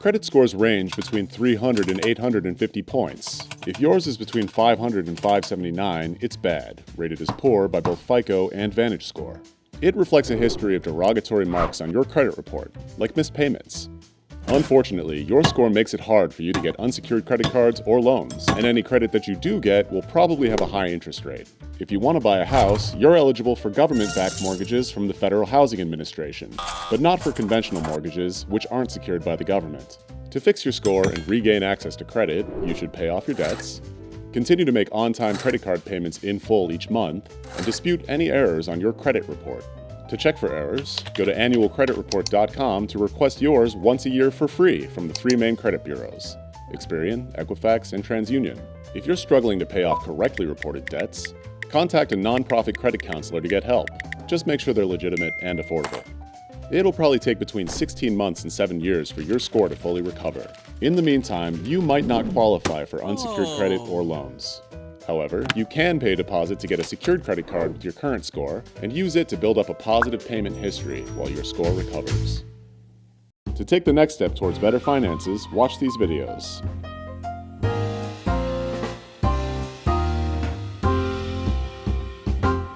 Credit scores range between 300 and 850 points. If yours is between 500 and 579, it's bad, rated as poor by both FICO and VantageScore. It reflects a history of derogatory marks on your credit report, like missed payments. Unfortunately, your score makes it hard for you to get unsecured credit cards or loans, and any credit that you do get will probably have a high interest rate. If you want to buy a house, you're eligible for government-backed mortgages from the Federal Housing Administration, but not for conventional mortgages, which aren't secured by the government. To fix your score and regain access to credit, you should pay off your debts, continue to make on-time credit card payments in full each month, and dispute any errors on your credit report. To check for errors, go to annualcreditreport.com to request yours once a year for free from the three main credit bureaus: Experian, Equifax, and TransUnion. If you're struggling to pay off correctly reported debts, contact a nonprofit credit counselor to get help. Just make sure they're legitimate and affordable. It'll probably take between 16 months and 7 years for your score to fully recover. In the meantime, you might not qualify for unsecured credit or loans. However, you can pay a deposit to get a secured credit card with your current score and use it to build up a positive payment history while your score recovers. To take the next step towards better finances, watch these videos.